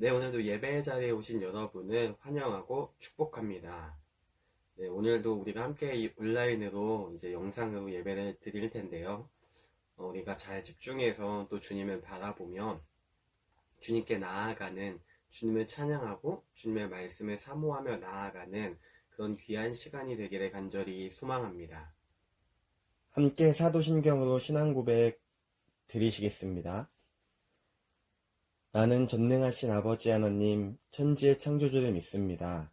네, 오늘도 예배 자리에 오신 여러분을 환영하고 축복합니다. 네, 오늘도 우리가 함께 온라인으로 이제 영상으로 예배를 드릴 텐데요. 우리가 잘 집중해서 또 주님을 바라보며 주님께 나아가는, 주님을 찬양하고 주님의 말씀을 사모하며 나아가는 그런 귀한 시간이 되기를 간절히 소망합니다. 함께 사도신경으로 신앙 고백 드리시겠습니다. 나는 전능하신 아버지 하나님, 천지의 창조주를 믿습니다.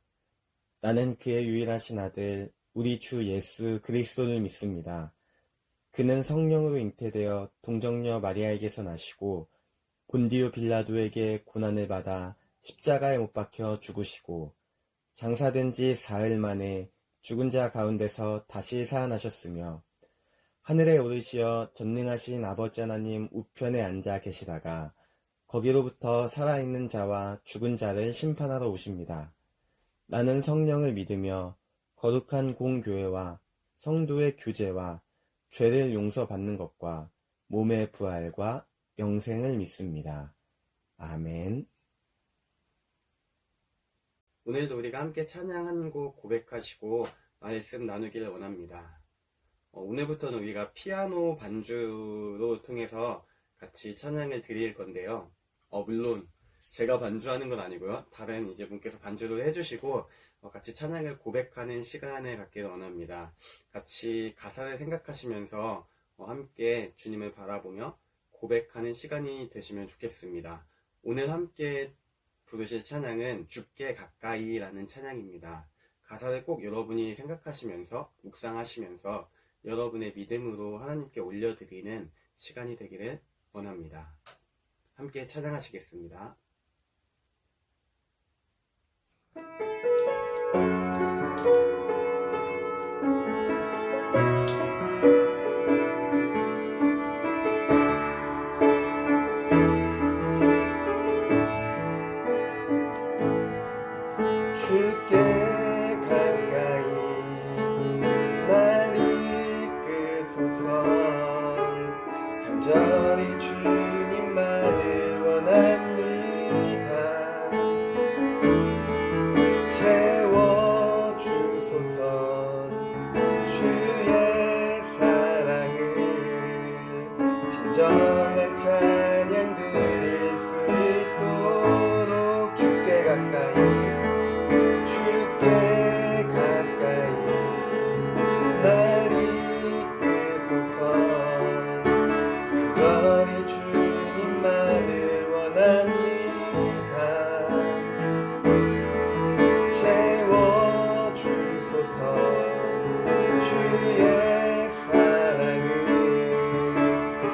나는 그의 유일하신 아들, 우리 주 예수 그리스도를 믿습니다. 그는 성령으로 잉태되어 동정녀 마리아에게서 나시고 본디오 빌라도에게 고난을 받아 십자가에 못 박혀 죽으시고 장사된 지 사흘 만에 죽은 자 가운데서 다시 살아나셨으며 하늘에 오르시어 전능하신 아버지 하나님 우편에 앉아 계시다가 거기로부터 살아있는 자와 죽은 자를 심판하러 오십니다. 나는 성령을 믿으며 거룩한 공교회와 성도의 교제와 죄를 용서받는 것과 몸의 부활과 영생을 믿습니다. 아멘. 오늘도 우리가 함께 찬양 한 곡 고백하시고 말씀 나누기를 원합니다. 오늘부터는 우리가 피아노 반주로 통해서 같이 찬양을 드릴 건데요. 물론 제가 반주하는 건 아니고요. 다른 이제 분께서 반주를 해주시고 같이 찬양을 고백하는 시간을 갖기를 원합니다. 같이 가사를 생각하시면서 함께 주님을 바라보며 고백하는 시간이 되시면 좋겠습니다. 오늘 함께 부르실 찬양은 주께 가까이라는 찬양입니다. 가사를 꼭 여러분이 생각하시면서 묵상하시면서 여러분의 믿음으로 하나님께 올려드리는 시간이 되기를 원합니다. 함께 찬양하시겠습니다. 주께 가까이 날 이끄소서. 간절히 주님만을 원합니다. 채워주소서. 주의 사랑을 진정한 찬양 드릴 수 있도록 주께 가까이 날 이끄소서. 간절히 주님만을 원합니다. 채워주소서. 주의 사랑을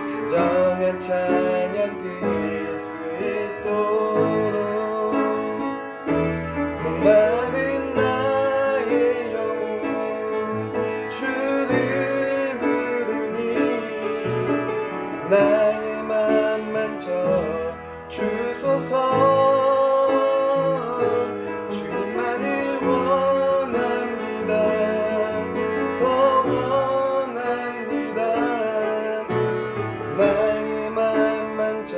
진정한 찬양 드릴 수 있도록 목마른 나의 영혼 주를 부르니 나의 맘 만져 주소서. 주님만을 원합니다. 더 원합니다. 나의 맘 만져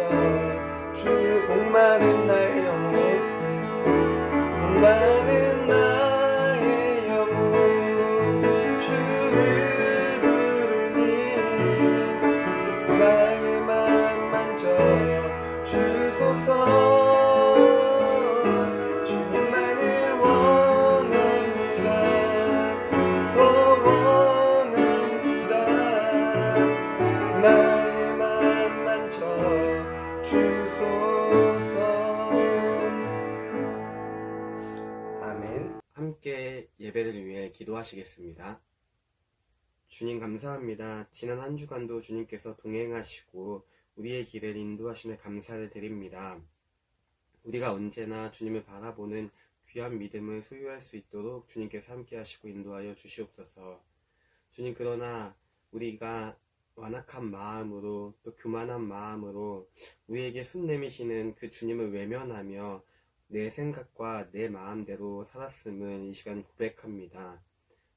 주 목마른 나의 영혼 목마른 나의 영혼 주를 부르니 나의 맘 만져 주소서. 주님만을 원합니다. 더 원합니다. 나의 맘 만져 주소서. 아멘. 함께 예배를 위해 기도하시겠습니다. 주님 감사합니다. 지난 한 주간도 주님께서 동행하시고 우리의 길을 인도하심에 감사를 드립니다. 우리가 언제나 주님을 바라보는 귀한 믿음을 소유할 수 있도록 주님께서 함께 하시고 인도하여 주시옵소서. 주님, 그러나 우리가 완악한 마음으로 또 교만한 마음으로 우리에게 손 내미시는 그 주님을 외면하며 내 생각과 내 마음대로 살았음을 이 시간 고백합니다.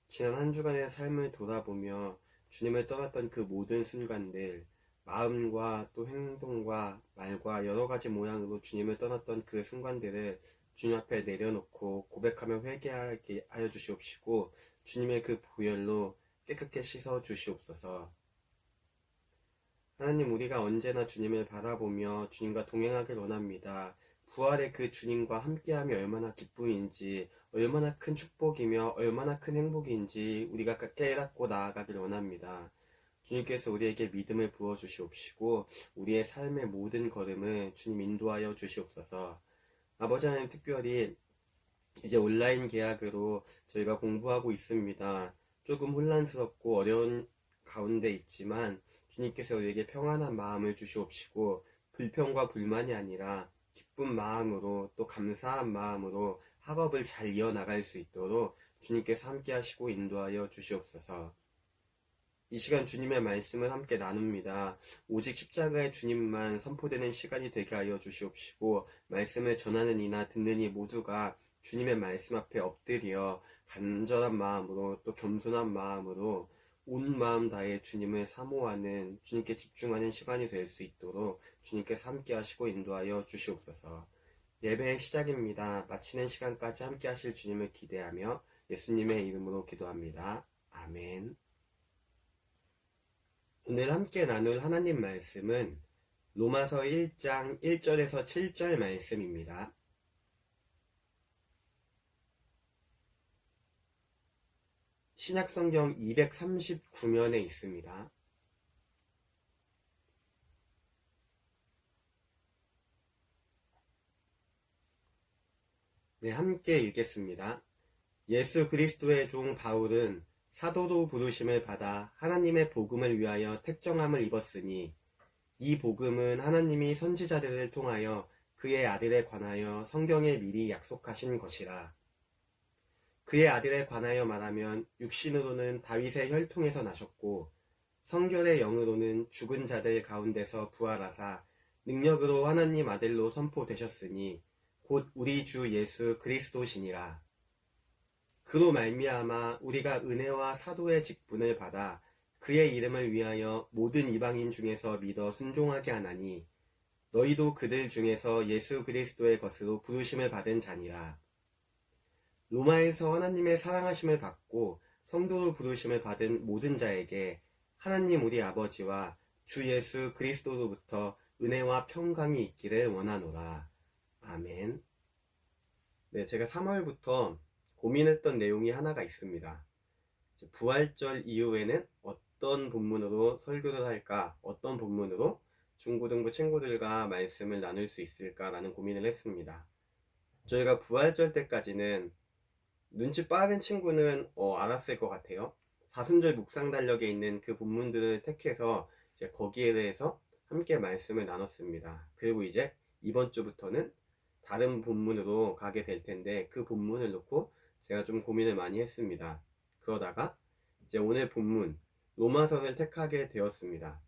지난 한 주간의 삶을 돌아보며 주님을 떠났던 그 모든 순간들, 마음과 또 행동과 말과 여러 가지 모양으로 주님을 떠났던 그 순간들을 주님 앞에 내려놓고 고백하며 회개하게 하여 주시옵시고 주님의 그 보혈로 깨끗게 씻어 주시옵소서. 하나님, 우리가 언제나 주님을 바라보며 주님과 동행하길 원합니다. 부활의 그 주님과 함께하며 얼마나 기쁨인지, 얼마나 큰 축복이며 얼마나 큰 행복인지 우리가 깨닫고 나아가길 원합니다. 주님께서 우리에게 믿음을 부어주시옵시고 우리의 삶의 모든 걸음을 주님 인도하여 주시옵소서. 아버지 하나님, 특별히 이제 온라인 계약으로 저희가 공부하고 있습니다. 조금 혼란스럽고 어려운 가운데 있지만 주님께서 우리에게 평안한 마음을 주시옵시고 불평과 불만이 아니라 기쁜 마음으로 또 감사한 마음으로 학업을 잘 이어나갈 수 있도록 주님께서 함께 하시고 인도하여 주시옵소서. 이 시간 주님의 말씀을 함께 나눕니다. 오직 십자가의 주님만 선포되는 시간이 되게 하여 주시옵시고 말씀을 전하는 이나 듣는 이 모두가 주님의 말씀 앞에 엎드려 간절한 마음으로 또 겸손한 마음으로 온 마음 다해 주님을 사모하는, 주님께 집중하는 시간이 될 수 있도록 주님께서 함께 하시고 인도하여 주시옵소서. 예배의 시작입니다. 마치는 시간까지 함께 하실 주님을 기대하며 예수님의 이름으로 기도합니다. 아멘. 오늘 함께 나눌 하나님 말씀은 로마서 1장 1절에서 7절 말씀입니다. 신약성경 239면에 있습니다. 네, 함께 읽겠습니다. 예수 그리스도의 종 바울은 사도로 부르심을 받아 하나님의 복음을 위하여 택정함을 입었으니 이 복음은 하나님이 선지자들을 통하여 그의 아들에 관하여 성경에 미리 약속하신 것이라. 그의 아들에 관하여 말하면 육신으로는 다윗의 혈통에서 나셨고 성결의 영으로는 죽은 자들 가운데서 부활하사 능력으로 하나님 아들로 선포되셨으니 곧 우리 주 예수 그리스도시니라. 그로 말미암아 우리가 은혜와 사도의 직분을 받아 그의 이름을 위하여 모든 이방인 중에서 믿어 순종하게 하나니 너희도 그들 중에서 예수 그리스도의 것으로 부르심을 받은 자니라. 로마에서 하나님의 사랑하심을 받고 성도로 부르심을 받은 모든 자에게 하나님 우리 아버지와 주 예수 그리스도로부터 은혜와 평강이 있기를 원하노라. 아멘. 네, 제가 3월부터 고민했던 내용이 하나가 있습니다. 부활절 이후에는 어떤 본문으로 설교를 할까, 어떤 본문으로 중고등부 친구들과 말씀을 나눌 수 있을까라는 고민을 했습니다. 저희가 부활절 때까지는 눈치 빠른 친구는 알았을 것 같아요. 사순절 묵상 달력에 있는 그 본문들을 택해서 이제 거기에 대해서 함께 말씀을 나눴습니다. 그리고 이제 이번 주부터는 다른 본문으로 가게 될 텐데 그 본문을 놓고 제가 좀 고민을 많이 했습니다. 그러다가 이제 오늘 본문 로마서를 택하게 되었습니다.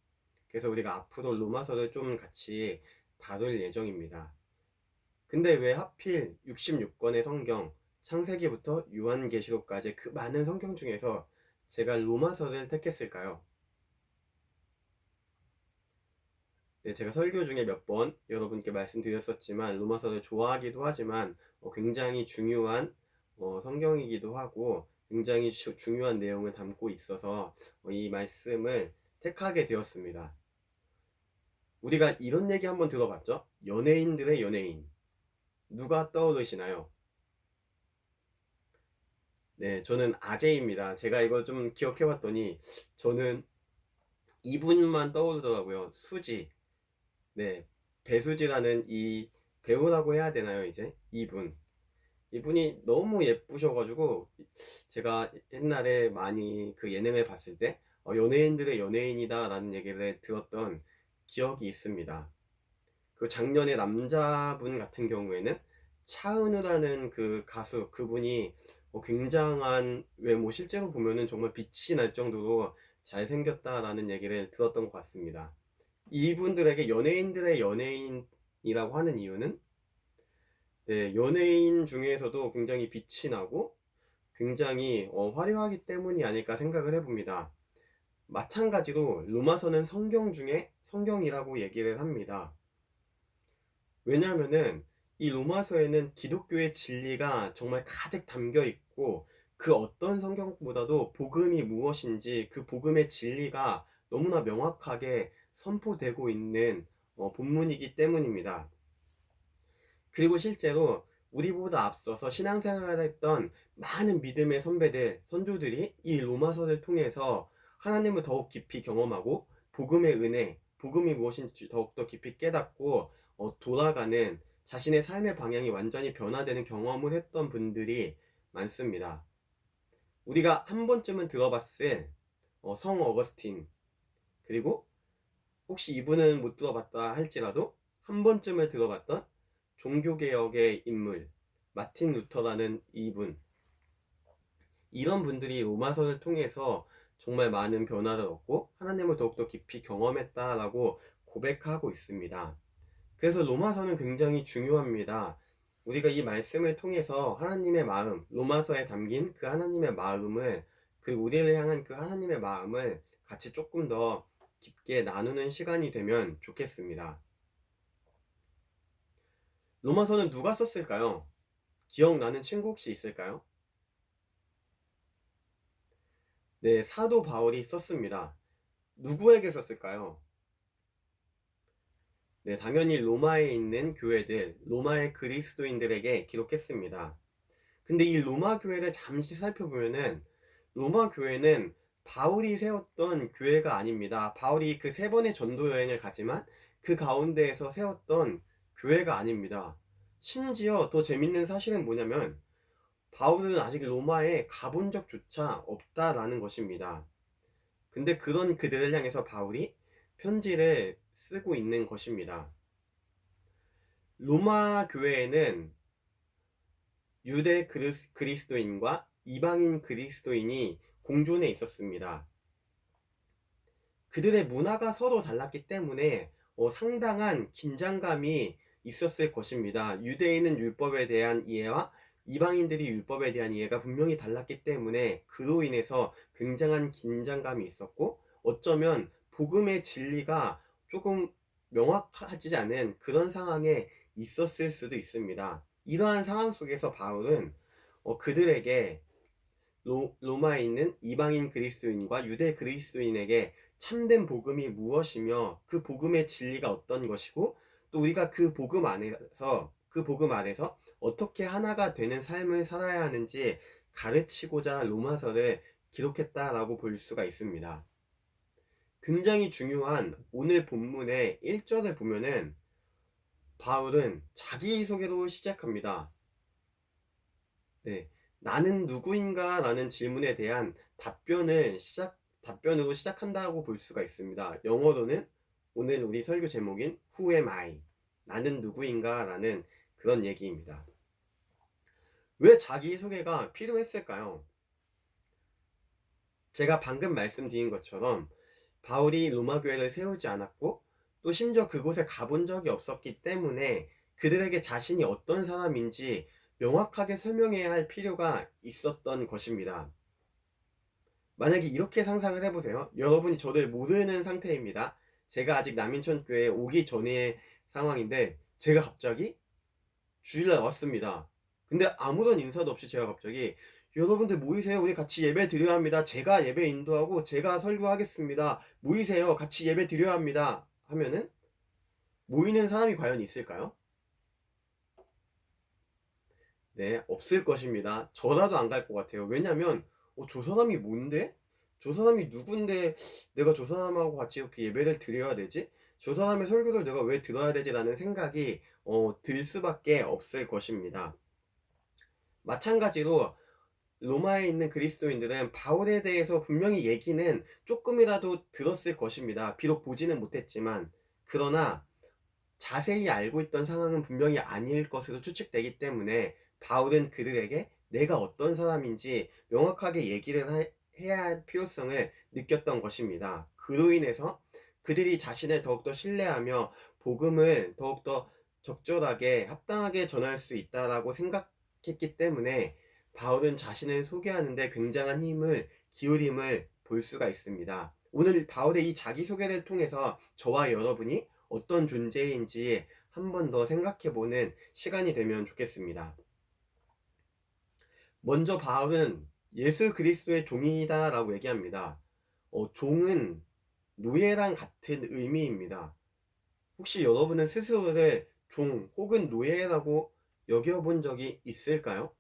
그래서 우리가 앞으로 로마서를 좀 같이 다룰 예정입니다. 근데 왜 하필 66권의 성경, 창세기부터 요한계시록까지 그 많은 성경 중에서 제가 로마서를 택했을까요? 네, 제가 설교 중에 몇 번 여러분께 말씀드렸었지만 로마서를 좋아하기도 하지만 굉장히 중요한 성경이기도 하고 굉장히 중요한 내용을 담고 있어서 이 말씀을 택하게 되었습니다. 우리가 이런 얘기 한번 들어봤죠? 연예인들의 연예인. 누가 떠오르시나요? 네, 저는 아재입니다. 제가 이거 좀 기억해봤더니 저는 이분만 떠오르더라고요. 수지. 네, 배수지라는 이 배우라고 해야 되나요, 이제? 이분이 너무 예쁘셔가지고 제가 옛날에 많이 그 예능을 봤을 때 연예인들의 연예인이다 라는 얘기를 들었던 기억이 있습니다. 그 작년에 남자분 같은 경우에는 차은우라는 그 가수, 그분이 굉장한 외모, 실제로 보면은 정말 빛이 날 정도로 잘생겼다라는 얘기를 들었던 것 같습니다. 이분들에게 연예인들의 연예인이라고 하는 이유는 네, 연예인 중에서도 굉장히 빛이 나고 굉장히 화려하기 때문이 아닐까 생각을 해봅니다. 마찬가지로 로마서는 성경 중에 성경이라고 얘기를 합니다. 왜냐하면은 이 로마서에는 기독교의 진리가 정말 가득 담겨 있고, 그 어떤 성경보다도 복음이 무엇인지 그 복음의 진리가 너무나 명확하게 선포되고 있는 본문이기 때문입니다. 그리고 실제로 우리보다 앞서서 신앙생활을 했던 많은 믿음의 선배들, 선조들이 이 로마서를 통해서 하나님을 더욱 깊이 경험하고 복음의 은혜, 복음이 무엇인지 더욱더 깊이 깨닫고 돌아가는 자신의 삶의 방향이 완전히 변화되는 경험을 했던 분들이 많습니다. 우리가 한 번쯤은 들어봤을 성 어거스틴, 그리고 혹시 이분은 못 들어봤다 할지라도 한 번쯤은 들어봤던 종교개혁의 인물 마틴 루터라는 이분, 이런 분들이 로마서를 통해서 정말 많은 변화를 얻고 하나님을 더욱더 깊이 경험했다라고 고백하고 있습니다. 그래서 로마서는 굉장히 중요합니다. 우리가 이 말씀을 통해서 하나님의 마음, 로마서에 담긴 그 하나님의 마음을, 그리고 우리를 향한 그 하나님의 마음을 같이 조금 더 깊게 나누는 시간이 되면 좋겠습니다. 로마서는 누가 썼을까요? 기억나는 친구 혹시 있을까요? 네, 사도 바울이 썼습니다. 누구에게 썼을까요? 네, 당연히 로마에 있는 교회들, 로마의 그리스도인들에게 기록했습니다. 근데 이 로마 교회를 잠시 살펴보면은 로마 교회는 바울이 세웠던 교회가 아닙니다. 바울이 그 3번의 전도 여행을 가지만 그 가운데에서 세웠던 교회가 아닙니다. 심지어 더 재밌는 사실은 뭐냐면 바울은 아직 로마에 가본 적조차 없다라는 것입니다. 근데 그런 그들을 향해서 바울이 편지를 쓰고 있는 것입니다. 로마 교회에는 유대 그리스도인과 이방인 그리스도인이 공존해 있었습니다. 그들의 문화가 서로 달랐기 때문에 상당한 긴장감이 있었을 것입니다. 유대인은 율법에 대한 이해와 이방인들이 율법에 대한 이해가 분명히 달랐기 때문에 그로 인해서 굉장한 긴장감이 있었고, 어쩌면 복음의 진리가 조금 명확하지 않은 그런 상황에 있었을 수도 있습니다. 이러한 상황 속에서 바울은 그들에게 로마에 있는 이방인 그리스도인과 유대 그리스도인에게 참된 복음이 무엇이며 그 복음의 진리가 어떤 것이고, 또 우리가 그 복음 안에서 어떻게 하나가 되는 삶을 살아야 하는지 가르치고자 로마서를 기록했다라고 볼 수가 있습니다. 굉장히 중요한 오늘 본문의 1절을 보면은 바울은 자기소개로 시작합니다. 네, 나는 누구인가? 라는 질문에 대한 답변으로 시작한다고 볼 수가 있습니다. 영어로는 오늘 우리 설교 제목인 Who am I? 나는 누구인가? 라는 그런 얘기입니다. 왜 자기소개가 필요했을까요? 제가 방금 말씀드린 것처럼 바울이 로마 교회를 세우지 않았고, 또 심지어 그곳에 가본 적이 없었기 때문에 그들에게 자신이 어떤 사람인지 명확하게 설명해야 할 필요가 있었던 것입니다. 만약에 이렇게 상상을 해보세요. 여러분이 저를 모르는 상태입니다. 제가 아직 남인천교회에 오기 전의 상황인데 제가 갑자기 주일날 왔습니다. 근데 아무런 인사도 없이 제가 갑자기 여러분들 모이세요. 우리 같이 예배 드려야 합니다. 제가 예배 인도하고 제가 설교하겠습니다. 모이세요. 같이 예배 드려야 합니다. 하면은 모이는 사람이 과연 있을까요? 네, 없을 것입니다. 저라도 안 갈 것 같아요. 왜냐면 저 사람이 뭔데? 저 사람이 누군데 내가 저 사람하고 같이 이렇게 예배를 드려야 되지? 저 사람의 설교를 내가 왜 들어야 되지? 라는 생각이 들 수밖에 없을 것입니다. 마찬가지로 로마에 있는 그리스도인들은 바울에 대해서 분명히 얘기는 조금이라도 들었을 것입니다. 비록 보지는 못했지만, 그러나 자세히 알고 있던 상황은 분명히 아닐 것으로 추측되기 때문에 바울은 그들에게 내가 어떤 사람인지 명확하게 얘기를 해야 할 필요성을 느꼈던 것입니다. 그로 인해서 그들이 자신을 더욱더 신뢰하며 복음을 더욱더 적절하게 합당하게 전할 수 있다라고 생각했기 때문에 바울은 자신을 소개하는데 굉장한 힘을 기울임을 볼 수가 있습니다. 오늘 바울의 이 자기소개를 통해서 저와 여러분이 어떤 존재인지 한 번 더 생각해보는 시간이 되면 좋겠습니다. 먼저 바울은 예수 그리스도의 종이다 라고 얘기합니다. 종은 노예랑 같은 의미입니다. 혹시 여러분은 스스로를 종 혹은 노예라고 여겨본 적이 있을까요?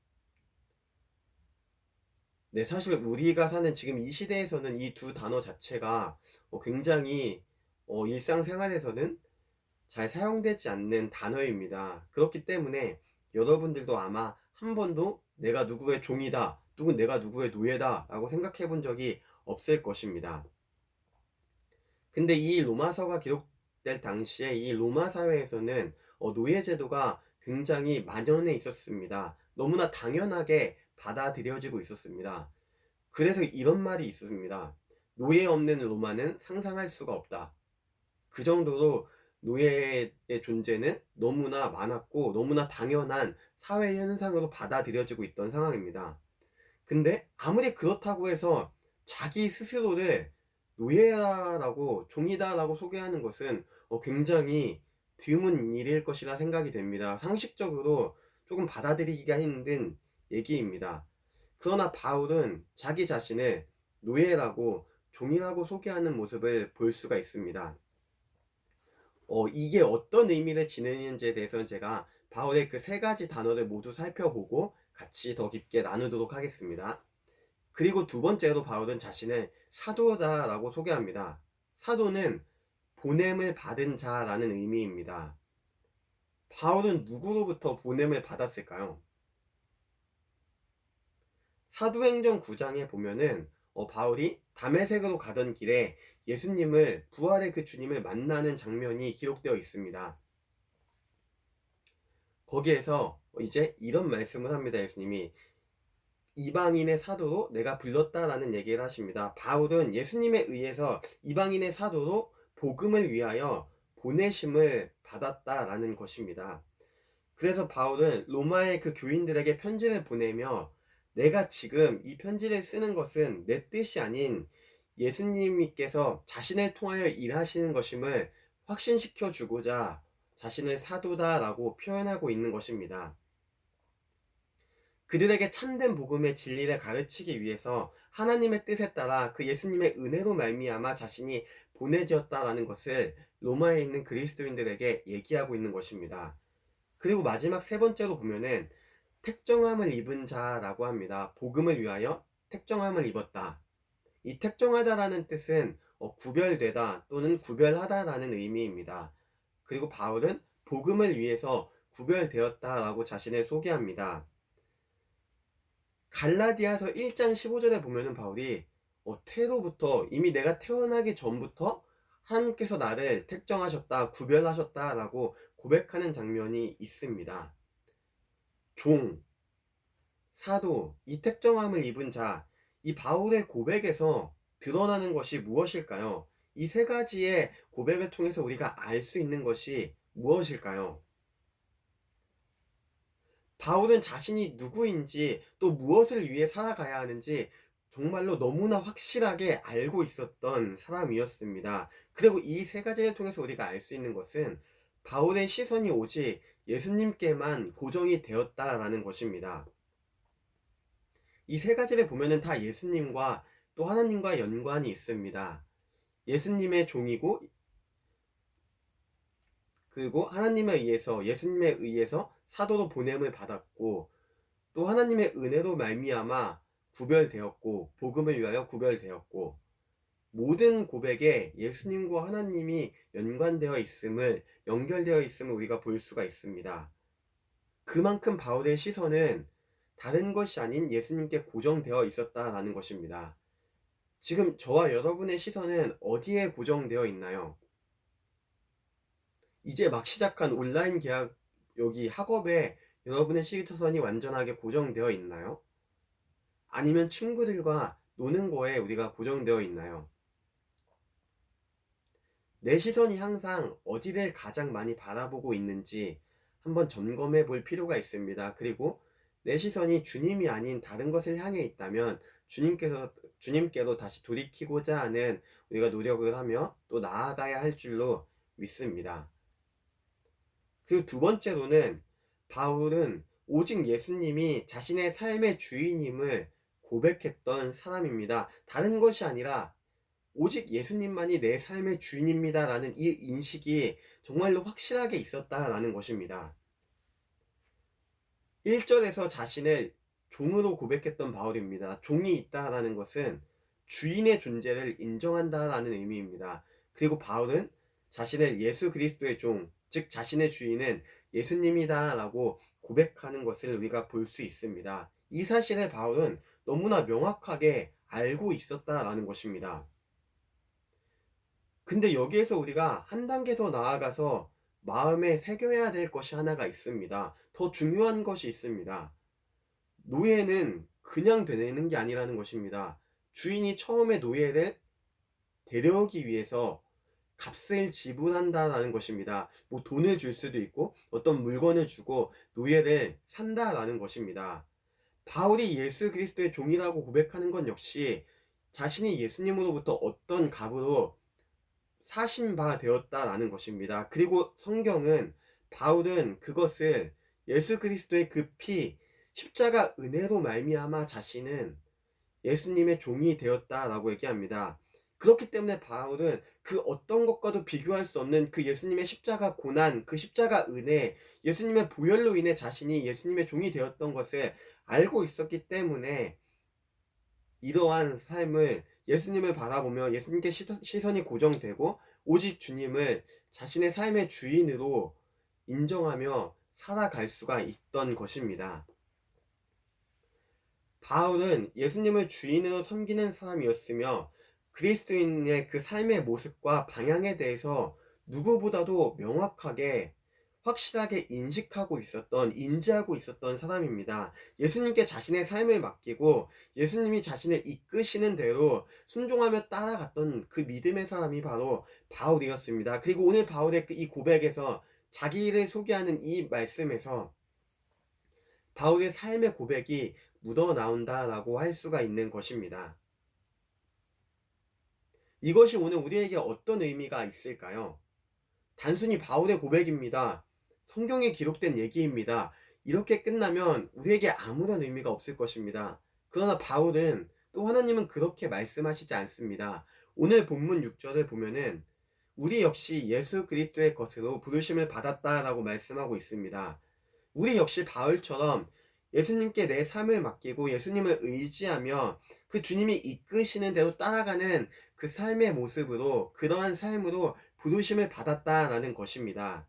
네, 사실 우리가 사는 지금 이 시대에서는 이 두 단어 자체가 굉장히 일상생활에서는 잘 사용되지 않는 단어입니다. 그렇기 때문에 여러분들도 아마 한 번도 내가 누구의 종이다, 또는 내가 누구의 노예다 라고 생각해 본 적이 없을 것입니다. 근데 이 로마서가 기록될 당시에 이 로마 사회에서는 노예 제도가 굉장히 만연해 있었습니다. 너무나 당연하게 받아들여지고 있었습니다. 그래서 이런 말이 있습니다. 노예 없는 로마는 상상할 수가 없다. 그 정도로 노예의 존재는 너무나 많았고 너무나 당연한 사회 현상으로 받아들여지고 있던 상황입니다. 근데 아무리 그렇다고 해서 자기 스스로를 노예라고 종이다라고 소개하는 것은 굉장히 드문 일일 것이라 생각이 됩니다. 상식적으로 조금 받아들이기가 힘든 얘기입니다. 그러나 바울은 자기 자신을 노예라고 종이라고 소개하는 모습을 볼 수가 있습니다. 이게 어떤 의미를 지니는지에 대해서는 제가 바울의 그 세 가지 단어를 모두 살펴보고 같이 더 깊게 나누도록 하겠습니다. 그리고 두 번째로 바울은 자신을 사도다라고 소개합니다. 사도는 보냄을 받은 자라는 의미입니다. 바울은 누구로부터 보냄을 받았을까요? 사도행전 9장에 보면은 바울이 다메섹으로 가던 길에 예수님을, 부활의 그 주님을 만나는 장면이 기록되어 있습니다. 거기에서 이제 이런 말씀을 합니다. 예수님이 이방인의 사도로 내가 불렀다라는 얘기를 하십니다. 바울은 예수님에 의해서 이방인의 사도로 복음을 위하여 보내심을 받았다라는 것입니다. 그래서 바울은 로마의 그 교인들에게 편지를 보내며 내가 지금 이 편지를 쓰는 것은 내 뜻이 아닌 예수님께서 자신을 통하여 일하시는 것임을 확신시켜 주고자 자신을 사도다라고 표현하고 있는 것입니다. 그들에게 참된 복음의 진리를 가르치기 위해서 하나님의 뜻에 따라 그 예수님의 은혜로 말미암아 자신이 보내졌다라는 것을 로마에 있는 그리스도인들에게 얘기하고 있는 것입니다. 그리고 마지막 세 번째로 보면은 택정함을 입은 자라고 합니다. 복음을 위하여 택정함을 입었다. 이 택정하다라는 뜻은 구별되다 또는 구별하다라는 의미입니다. 그리고 바울은 복음을 위해서 구별되었다라고 자신을 소개합니다. 갈라디아서 1장 15절에 보면은 바울이 태로부터 이미 내가 태어나기 전부터 하나님께서 나를 택정하셨다, 구별하셨다 라고 고백하는 장면이 있습니다. 종, 사도, 이 택정함을 입은 자, 이 바울의 고백에서 드러나는 것이 무엇일까요? 이 세 가지의 고백을 통해서 우리가 알 수 있는 것이 무엇일까요? 바울은 자신이 누구인지 또 무엇을 위해 살아가야 하는지 정말로 너무나 확실하게 알고 있었던 사람이었습니다. 그리고 이 세 가지를 통해서 우리가 알 수 있는 것은 바울의 시선이 오직 예수님께만 고정이 되었다라는 것입니다. 이 세 가지를 보면은 다 예수님과 또 하나님과 연관이 있습니다. 예수님의 종이고 그리고 하나님에 의해서 예수님에 의해서 사도로 보냄을 받았고 또 하나님의 은혜로 말미암아 구별되었고 복음을 위하여 구별되었고 모든 고백에 예수님과 하나님이 연관되어 있음을 연결되어 있음을 우리가 볼 수가 있습니다. 그만큼 바울의 시선은 다른 것이 아닌 예수님께 고정되어 있었다라는 것입니다. 지금 저와 여러분의 시선은 어디에 고정되어 있나요? 이제 막 시작한 온라인 계약 여기 학업에 여러분의 시선이 완전하게 고정되어 있나요? 아니면 친구들과 노는 거에 우리가 고정되어 있나요? 내 시선이 항상 어디를 가장 많이 바라보고 있는지 한번 점검해 볼 필요가 있습니다. 그리고 내 시선이 주님이 아닌 다른 것을 향해 있다면 주님께서 주님께로 다시 돌이키고자 하는 우리가 노력을 하며 또 나아가야 할 줄로 믿습니다. 그 두 번째로는 바울은 오직 예수님이 자신의 삶의 주인임을 고백했던 사람입니다. 다른 것이 아니라 오직 예수님만이 내 삶의 주인입니다 라는 이 인식이 정말로 확실하게 있었다라는 것입니다. 1절에서 자신을 종으로 고백했던 바울입니다. 종이 있다라는 것은 주인의 존재를 인정한다라는 의미입니다. 그리고 바울은 자신을 예수 그리스도의 종, 즉 자신의 주인은 예수님이다 라고 고백하는 것을 우리가 볼 수 있습니다. 이 사실을 바울은 너무나 명확하게 알고 있었다라는 것입니다. 근데 여기에서 우리가 한 단계 더 나아가서 마음에 새겨야 될 것이 하나가 있습니다. 더 중요한 것이 있습니다. 노예는 그냥 되는 게 아니라는 것입니다. 주인이 처음에 노예를 데려오기 위해서 값을 지불한다라는 것입니다. 뭐 돈을 줄 수도 있고 어떤 물건을 주고 노예를 산다라는 것입니다. 바울이 예수 그리스도의 종이라고 고백하는 건 역시 자신이 예수님으로부터 어떤 값으로 사신 바 되었다라는 것입니다. 그리고 성경은 바울은 그것을 예수 그리스도의 그 피, 십자가 은혜로 말미암아 자신은 예수님의 종이 되었다라고 얘기합니다. 그렇기 때문에 바울은 그 어떤 것과도 비교할 수 없는 그 예수님의 십자가 고난, 그 십자가 은혜, 예수님의 보혈로 인해 자신이 예수님의 종이 되었던 것을 알고 있었기 때문에 이러한 삶을 예수님을 바라보며 예수님께 시선이 고정되고 오직 주님을 자신의 삶의 주인으로 인정하며 살아갈 수가 있던 것입니다. 바울은 예수님을 주인으로 섬기는 사람이었으며 그리스도인의 그 삶의 모습과 방향에 대해서 누구보다도 명확하게 확실하게 인지하고 있었던 사람입니다. 예수님께 자신의 삶을 맡기고 예수님이 자신을 이끄시는 대로 순종하며 따라갔던 그 믿음의 사람이 바로 바울이었습니다. 그리고 오늘 바울의 이 고백에서 자기를 소개하는 이 말씀에서 바울의 삶의 고백이 묻어나온다라고 할 수가 있는 것입니다. 이것이 오늘 우리에게 어떤 의미가 있을까요? 단순히 바울의 고백입니다. 성경에 기록된 얘기입니다. 이렇게 끝나면 우리에게 아무런 의미가 없을 것입니다. 그러나 바울은 또 하나님은 그렇게 말씀하시지 않습니다. 오늘 본문 6절을 보면은 우리 역시 예수 그리스도의 것으로 부르심을 받았다라고 말씀하고 있습니다. 우리 역시 바울처럼 예수님께 내 삶을 맡기고 예수님을 의지하며 그 주님이 이끄시는 대로 따라가는 그 삶의 모습으로 그러한 삶으로 부르심을 받았다라는 것입니다.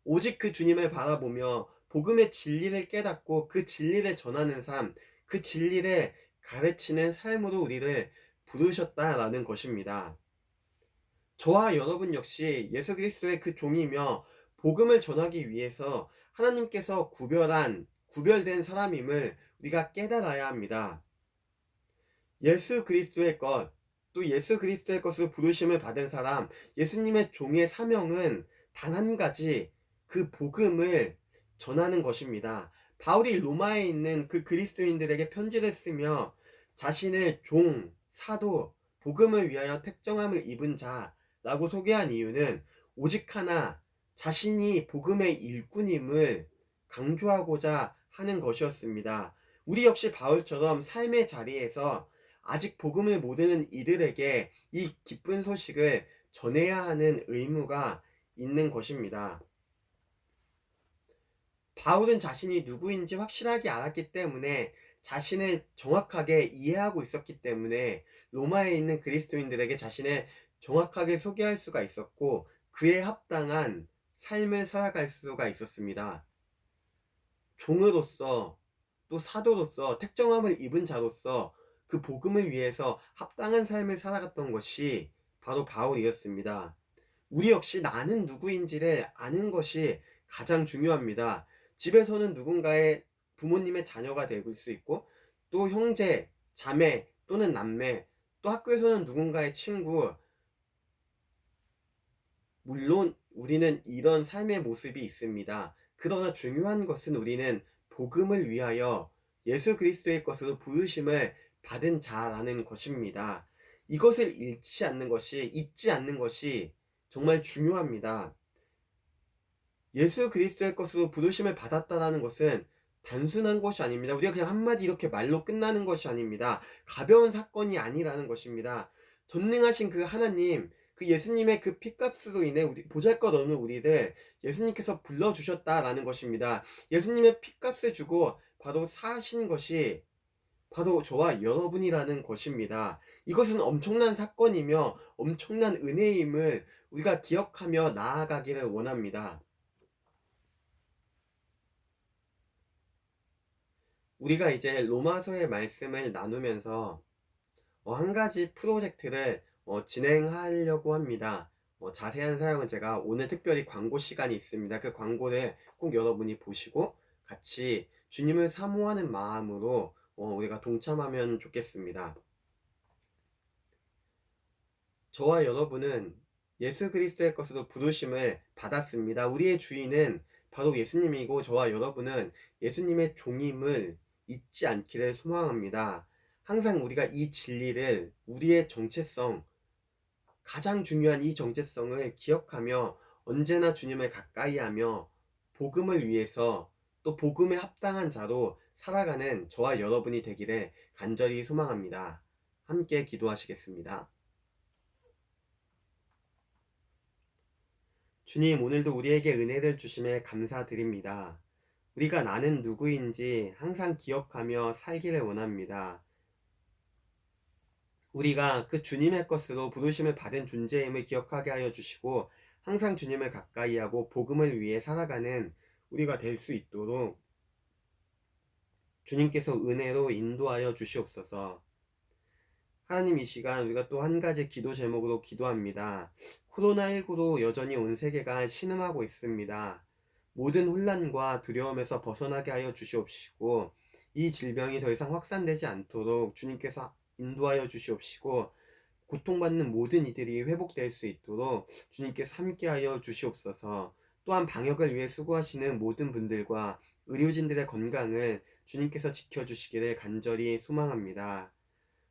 오직 그 주님을 바라보며 복음의 진리를 깨닫고 그 진리를 전하는 삶, 그 진리를 가르치는 삶으로 우리를 부르셨다라는 것입니다. 저와 여러분 역시 예수 그리스도의 그 종이며 복음을 전하기 위해서 하나님께서 구별된 사람임을 우리가 깨달아야 합니다. 예수 그리스도의 것, 또 예수 그리스도의 것으로 부르심을 받은 사람, 예수님의 종의 사명은 단 한 가지, 그 복음을 전하는 것입니다. 바울이 로마에 있는 그 그리스도인들에게 편지를 쓰며 자신을 종, 사도, 복음을 위하여 택정함을 입은 자라고 소개한 이유는 오직 하나, 자신이 복음의 일꾼임을 강조하고자 하는 것이었습니다. 우리 역시 바울처럼 삶의 자리에서 아직 복음을 모르는 이들에게 이 기쁜 소식을 전해야 하는 의무가 있는 것입니다. 바울은 자신이 누구인지 확실하게 알았기 때문에 자신을 정확하게 이해하고 있었기 때문에 로마에 있는 그리스도인들에게 자신을 정확하게 소개할 수가 있었고 그에 합당한 삶을 살아갈 수가 있었습니다. 종으로서 또 사도로서 택정함을 입은 자로서 그 복음을 위해서 합당한 삶을 살아갔던 것이 바로 바울이었습니다. 우리 역시 나는 누구인지를 아는 것이 가장 중요합니다. 집에서는 누군가의 부모님의 자녀가 될 수 있고 또 형제, 자매 또는 남매, 또 학교에서는 누군가의 친구. 물론 우리는 이런 삶의 모습이 있습니다. 그러나 중요한 것은 우리는 복음을 위하여 예수 그리스도의 것으로 부르심을 받은 자라는 것입니다. 이것을 잊지 않는 것이 정말 중요합니다. 예수 그리스도의 것으로 부르심을 받았다라는 것은 단순한 것이 아닙니다. 우리가 그냥 한마디 이렇게 말로 끝나는 것이 아닙니다. 가벼운 사건이 아니라는 것입니다. 전능하신 그 하나님, 그 예수님의 그 피값으로 인해 보잘것없는 우리를 예수님께서 불러주셨다라는 것입니다. 예수님의 피값을 주고 바로 사신 것이 바로 저와 여러분이라는 것입니다. 이것은 엄청난 사건이며 엄청난 은혜임을 우리가 기억하며 나아가기를 원합니다. 우리가 이제 로마서의 말씀을 나누면서 한 가지 프로젝트를 진행하려고 합니다. 자세한 사항은 제가 오늘 특별히 광고 시간이 있습니다. 그 광고를 꼭 여러분이 보시고 같이 주님을 사모하는 마음으로 우리가 동참하면 좋겠습니다. 저와 여러분은 예수 그리스도의 것으로 부르심을 받았습니다. 우리의 주인은 바로 예수님이고 저와 여러분은 예수님의 종임을 잊지 않기를 소망합니다. 항상 우리가 이 진리를, 우리의 정체성, 가장 중요한 이 정체성을 기억하며 언제나 주님을 가까이하며 복음을 위해서 또 복음에 합당한 자로 살아가는 저와 여러분이 되기를 간절히 소망합니다. 함께 기도하시겠습니다. 주님, 오늘도 우리에게 은혜를 주심에 감사드립니다. 우리가 나는 누구인지 항상 기억하며 살기를 원합니다. 우리가 그 주님의 것으로 부르심을 받은 존재임을 기억하게 하여 주시고 항상 주님을 가까이하고 복음을 위해 살아가는 우리가 될 수 있도록 주님께서 은혜로 인도하여 주시옵소서. 하나님, 이 시간 우리가 또 한 가지 기도 제목으로 기도합니다. 코로나19로 여전히 온 세계가 신음하고 있습니다. 모든 혼란과 두려움에서 벗어나게 하여 주시옵시고 이 질병이 더 이상 확산되지 않도록 주님께서 인도하여 주시옵시고 고통받는 모든 이들이 회복될 수 있도록 주님께서 함께하여 주시옵소서. 또한 방역을 위해 수고하시는 모든 분들과 의료진들의 건강을 주님께서 지켜주시기를 간절히 소망합니다.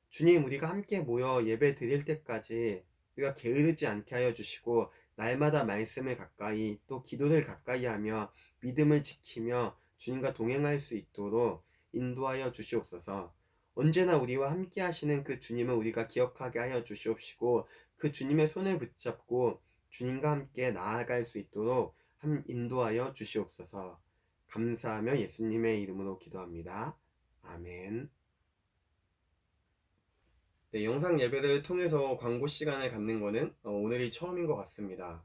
주님, 우리가 함께 모여 예배 드릴 때까지 우리가 게으르지 않게 하여 주시고 날마다 말씀을 가까이 또 기도를 가까이 하며 믿음을 지키며 주님과 동행할 수 있도록 인도하여 주시옵소서. 언제나 우리와 함께 하시는 그 주님을 우리가 기억하게 하여 주시옵시고 그 주님의 손을 붙잡고 주님과 함께 나아갈 수 있도록 인도하여 주시옵소서. 감사하며 예수님의 이름으로 기도합니다. 아멘. 네, 영상 예배를 통해서 광고 시간을 갖는 거는 오늘이 처음인 것 같습니다.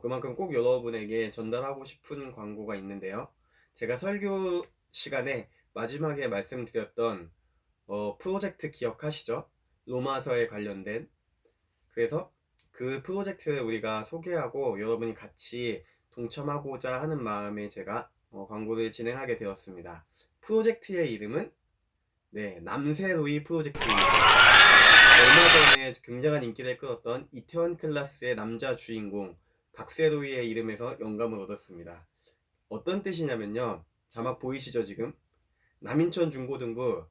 그만큼 꼭 여러분에게 전달하고 싶은 광고가 있는데요. 제가 설교 시간에 마지막에 말씀드렸던 프로젝트 기억하시죠? 로마서에 관련된. 그래서 그 프로젝트를 우리가 소개하고 여러분이 같이 동참하고자 하는 마음에 제가 광고를 진행하게 되었습니다. 프로젝트의 이름은 남세로이 프로젝트입니다. 얼마 전에 굉장한 인기를 끌었던 이태원 클라스의 남자 주인공 박세로이의 이름에서 영감을 얻었습니다. 어떤 뜻이냐면요, 자막 보이시죠 지금? 남인천 중고등부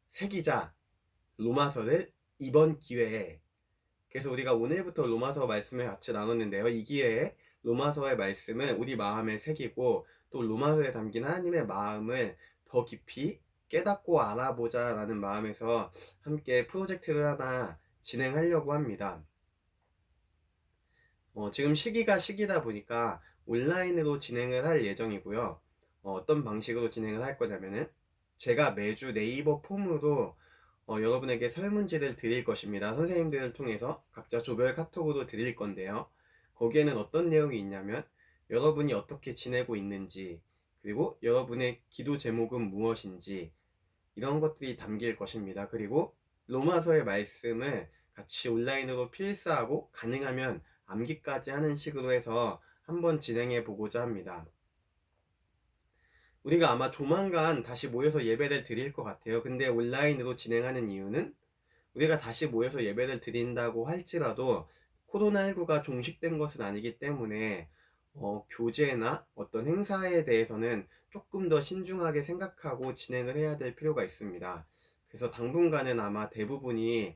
세기자 로마서를 이번 기회에, 그래서 우리가 오늘부터 로마서 말씀을 같이 나눴는데요, 이 기회에 로마서의 말씀을 우리 마음에 새기고 또 로마서에 담긴 하나님의 마음을 더 깊이 깨닫고 알아보자 라는 마음에서 함께 프로젝트를 하나 진행하려고 합니다. 지금 시기다 보니까 온라인으로 진행을 할 예정이고요. 어떤 방식으로 진행을 할 거냐면은 제가 매주 네이버 폼으로 여러분에게 설문지를 드릴 것입니다. 선생님들을 통해서 각자 조별 카톡으로 드릴 건데요. 거기에는 어떤 내용이 있냐면 여러분이 어떻게 지내고 있는지, 그리고 여러분의 기도 제목은 무엇인지, 이런 것들이 담길 것입니다. 그리고 로마서의 말씀을 같이 온라인으로 필사하고 가능하면 암기까지 하는 식으로 해서 한번 진행해 보고자 합니다. 우리가 아마 조만간 다시 모여서 예배를 드릴 것 같아요. 근데 온라인으로 진행하는 이유는 우리가 다시 모여서 예배를 드린다고 할지라도 코로나19가 종식된 것은 아니기 때문에 교제나 어떤 행사에 대해서는 조금 더 신중하게 생각하고 진행을 해야 될 필요가 있습니다. 그래서 당분간은 아마 대부분이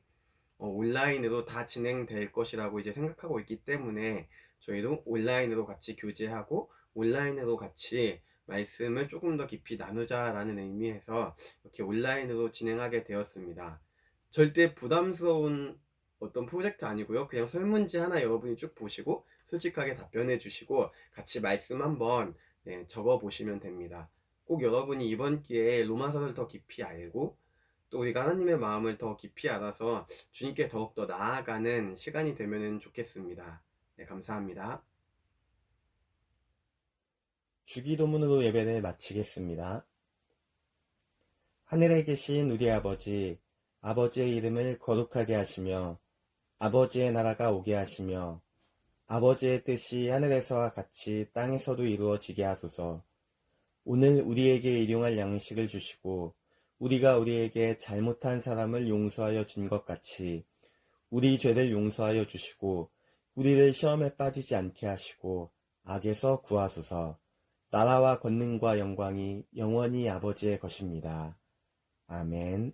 온라인으로 다 진행될 것이라고 이제 생각하고 있기 때문에 저희도 온라인으로 같이 교제하고 온라인으로 같이 말씀을 조금 더 깊이 나누자라는 의미에서 이렇게 온라인으로 진행하게 되었습니다. 절대 부담스러운 어떤 프로젝트 아니고요. 그냥 설문지 하나 여러분이 쭉 보시고 솔직하게 답변해 주시고 같이 말씀 한번 적어 보시면 됩니다. 꼭 여러분이 이번 기회에 로마서를 더 깊이 알고 또 우리가 하나님의 마음을 더 깊이 알아서 주님께 더욱더 나아가는 시간이 되면 좋겠습니다. 네, 감사합니다. 주기도문으로 예배를 마치겠습니다. 하늘에 계신 우리 아버지, 아버지의 이름을 거룩하게 하시며 아버지의 나라가 오게 하시며 아버지의 뜻이 하늘에서와 같이 땅에서도 이루어지게 하소서. 오늘 우리에게 일용할 양식을 주시고 우리가 우리에게 잘못한 사람을 용서하여 준 것 같이 우리 죄를 용서하여 주시고 우리를 시험에 빠지지 않게 하시고 악에서 구하소서. 나라와 권능과 영광이 영원히 아버지의 것입니다. 아멘.